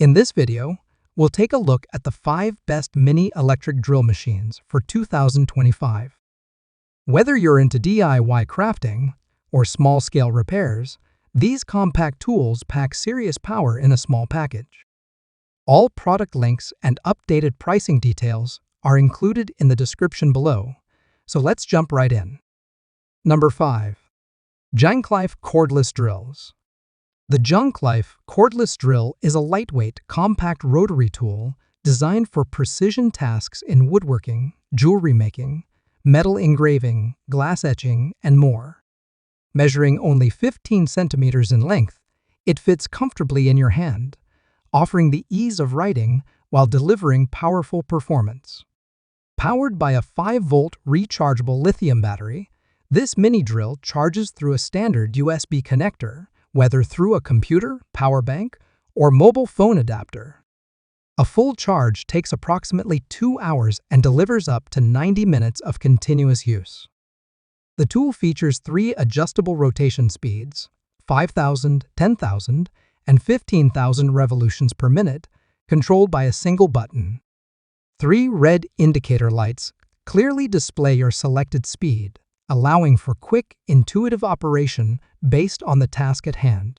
In this video, we'll take a look at the 5 best mini electric drill machines for 2025. Whether you're into DIY crafting or small-scale repairs, these compact tools pack serious power in a small package. All product links and updated pricing details are included in the description below, so let's jump right in. Number 5. JANGKLIFE Cordless Drills. The JANGKLIFE Cordless Drill is a lightweight, compact rotary tool designed for precision tasks in woodworking, jewelry making, metal engraving, glass etching, and more. Measuring only 15 centimeters in length, it fits comfortably in your hand, offering the ease of writing while delivering powerful performance. Powered by a 5-volt rechargeable lithium battery, this mini drill charges through a standard USB connector, whether through a computer, power bank, or mobile phone adapter. A full charge takes approximately 2 hours and delivers up to 90 minutes of continuous use. The tool features 3 adjustable rotation speeds, 5,000, 10,000, and 15,000 revolutions per minute, controlled by a single button. 3 red indicator lights clearly display your selected speed, allowing for quick, intuitive operation based on the task at hand.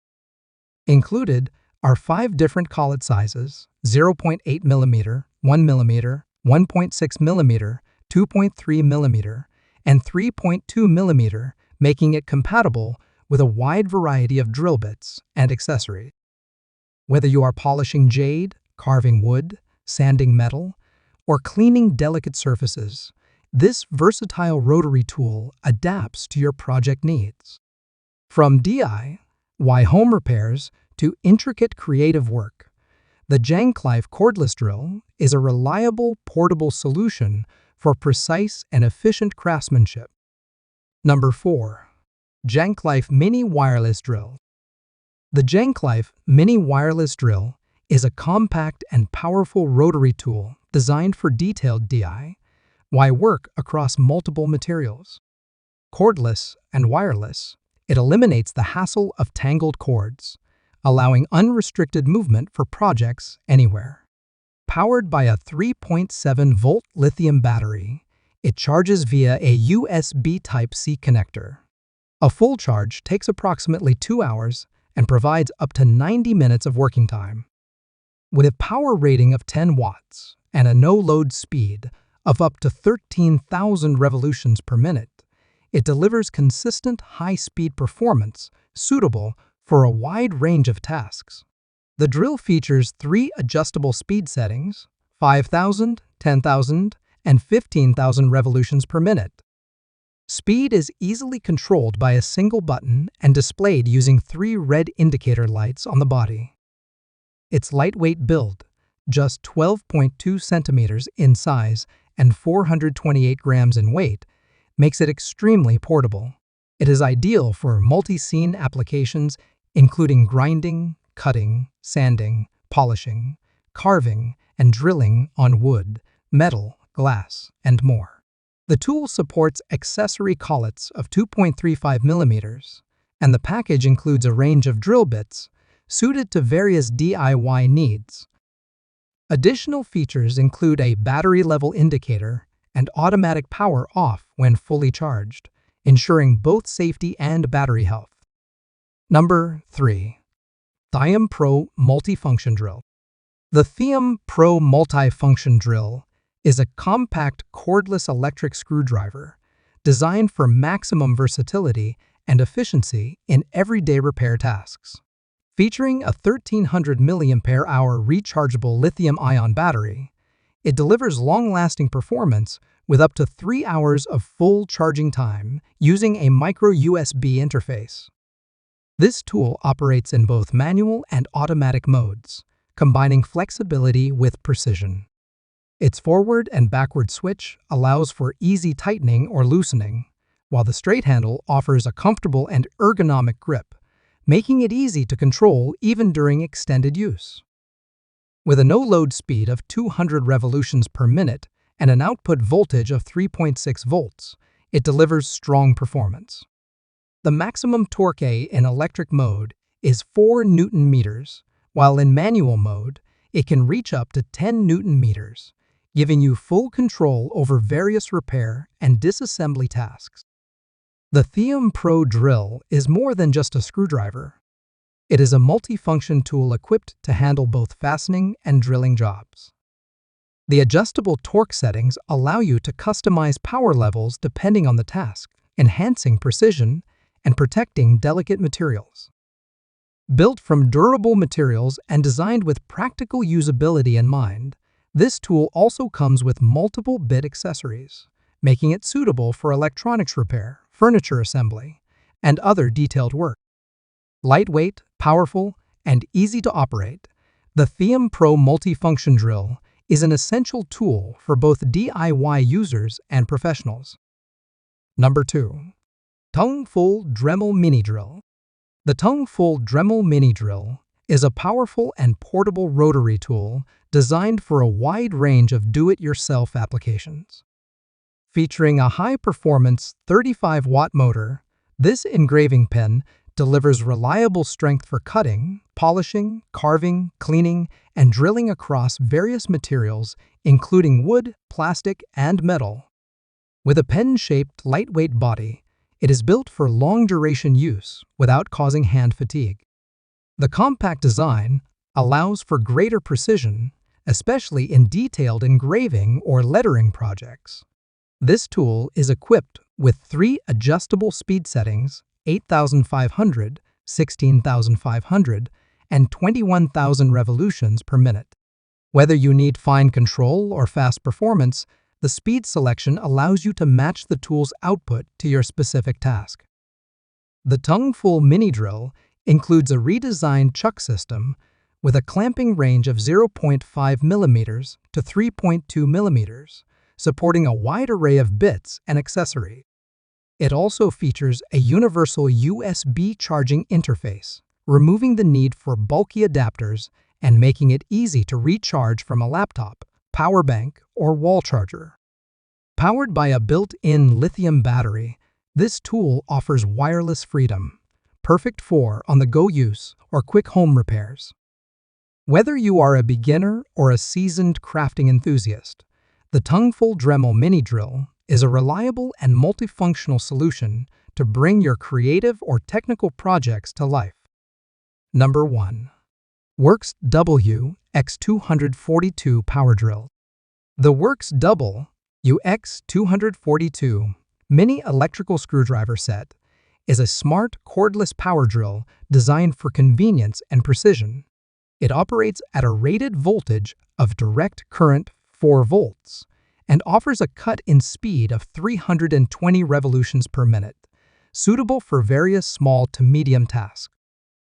Included are 5 different collet sizes: 0.8 mm, 1 mm, 1.6 mm, 2.3 mm, and 3.2 mm, making it compatible with a wide variety of drill bits and accessories. Whether you are polishing jade, carving wood, sanding metal, or cleaning delicate surfaces, this versatile rotary tool adapts to your project needs. From DIY home repairs to intricate creative work, the JANGKLIFE Cordless Drill is a reliable, portable solution for precise and efficient craftsmanship. Number 4. JANGKLIFE Mini Wireless Drill. The JANGKLIFE Mini Wireless Drill is a compact and powerful rotary tool designed for detailed DIY work across multiple materials. Cordless and wireless, it eliminates the hassle of tangled cords, allowing unrestricted movement for projects anywhere. Powered by a 3.7-volt lithium battery, it charges via a USB Type-C connector. A full charge takes approximately 2 hours and provides up to 90 minutes of working time. With a power rating of 10 watts and a no-load speed of up to 13,000 revolutions per minute, it delivers consistent high-speed performance suitable for a wide range of tasks. The drill features 3 adjustable speed settings: 5,000, 10,000, and 15,000 revolutions per minute. Speed is easily controlled by a single button and displayed using 3 red indicator lights on the body. Its lightweight build, just 12.2 centimeters in size and 428 grams in weight, makes it extremely portable. It is ideal for multi-scene applications including grinding, cutting, sanding, polishing, carving, and drilling on wood, metal, glass, and more. The tool supports accessory collets of 2.35 millimeters, and the package includes a range of drill bits suited to various DIY needs. Additional features include a battery-level indicator and automatic power off when fully charged, ensuring both safety and battery health. Number 3. Thium Pro Multifunction Drill. The Thium Pro Multifunction Drill is a compact cordless electric screwdriver designed for maximum versatility and efficiency in everyday repair tasks. Featuring a 1300 mAh rechargeable lithium-ion battery, it delivers long-lasting performance with up to 3 hours of full charging time using a micro USB interface. This tool operates in both manual and automatic modes, combining flexibility with precision. Its forward and backward switch allows for easy tightening or loosening, while the straight handle offers a comfortable and ergonomic grip, making it easy to control even during extended use. With a no-load speed of 200 revolutions per minute and an output voltage of 3.6 volts, it delivers strong performance. The maximum torque in electric mode is 4 Newton meters, while in manual mode, It can reach up to 10 Newton meters, giving you full control over various repair and disassembly tasks. The Thium Pro drill is more than just a screwdriver. It is a multifunction tool equipped to handle both fastening and drilling jobs. The adjustable torque settings allow you to customize power levels depending on the task, enhancing precision and protecting delicate materials. Built from durable materials and designed with practical usability in mind, this tool also comes with multiple bit accessories, making it suitable for electronics repair, furniture assembly, and other detailed work. Lightweight, powerful, and easy to operate, the Thium Pro multifunction drill is an essential tool for both DIY users and professionals. Number 2. Tungfull Dremel Mini Drill. The Tungfull Dremel Mini Drill is a powerful and portable rotary tool designed for a wide range of do-it-yourself applications. Featuring a high-performance 35-watt motor, this engraving pen delivers reliable strength for cutting, polishing, carving, cleaning, and drilling across various materials, including wood, plastic, and metal. With a pen-shaped, lightweight body, it is built for long-duration use without causing hand fatigue. The compact design allows for greater precision, especially in detailed engraving or lettering projects. This tool is equipped with 3 adjustable speed settings: 8,500, 16,500, and 21,000 revolutions per minute. Whether you need fine control or fast performance, the speed selection allows you to match the tool's output to your specific task. The Tungfull Mini Drill includes a redesigned chuck system with a clamping range of 0.5 mm to 3.2 mm, supporting a wide array of bits and accessories. It also features a universal USB charging interface, removing the need for bulky adapters and making it easy to recharge from a laptop, power bank, or wall charger. Powered by a built-in lithium battery, this tool offers wireless freedom, perfect for on-the-go use or quick home repairs. Whether you are a beginner or a seasoned crafting enthusiast, the Tungfull Dremel Mini Drill is a reliable and multifunctional solution to bring your creative or technical projects to life. Number 1. WORX WX242 Power Drill. The WORX WX242 Mini Electrical Screwdriver Set is a smart cordless power drill designed for convenience and precision. It operates at a rated voltage of direct current 4 volts and offers a cut-in speed of 320 revolutions per minute, suitable for various small to medium tasks.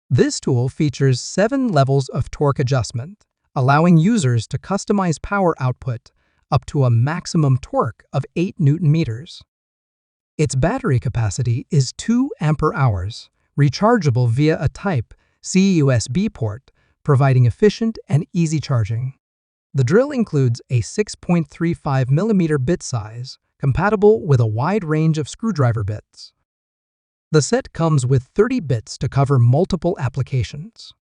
This tool features 7 levels of torque adjustment, allowing users to customize power output up to a maximum torque of 8 Newton meters. Its battery capacity is 2 ampere-hours, rechargeable via a Type-C USB port, providing efficient and easy charging. The drill includes a 6.35 mm bit size, compatible with a wide range of screwdriver bits. The set comes with 30 bits to cover multiple applications.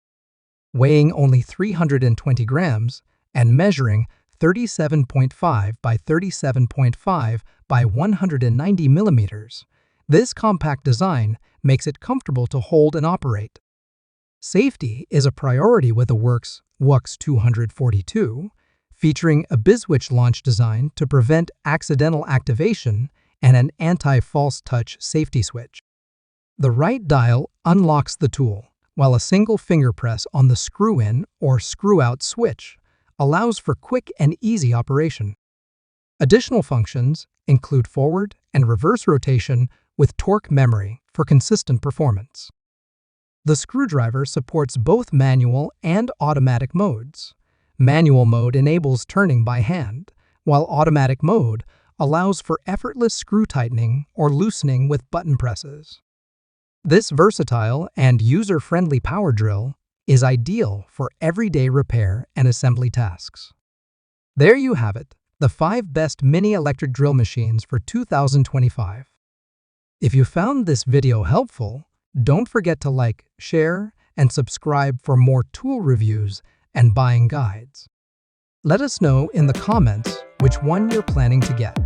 Weighing only 320 grams and measuring 37.5 by 37.5 by 190 millimeters, this compact design makes it comfortable to hold and operate. Safety is a priority with the WORX WX242, featuring a BizSwitch launch design to prevent accidental activation and an anti-false touch safety switch. The right dial unlocks the tool, while a single finger press on the screw-in or screw-out switch allows for quick and easy operation. Additional functions include forward and reverse rotation with torque memory for consistent performance. The screwdriver supports both manual and automatic modes. Manual mode enables turning by hand, while automatic mode allows for effortless screw tightening or loosening with button presses. This versatile and user-friendly power drill is ideal for everyday repair and assembly tasks. There you have it, the 5 best mini electric drill machines for 2025. If you found this video helpful, don't forget to like, share, and subscribe for more tool reviews and buying guides. Let us know in the comments which one you're planning to get.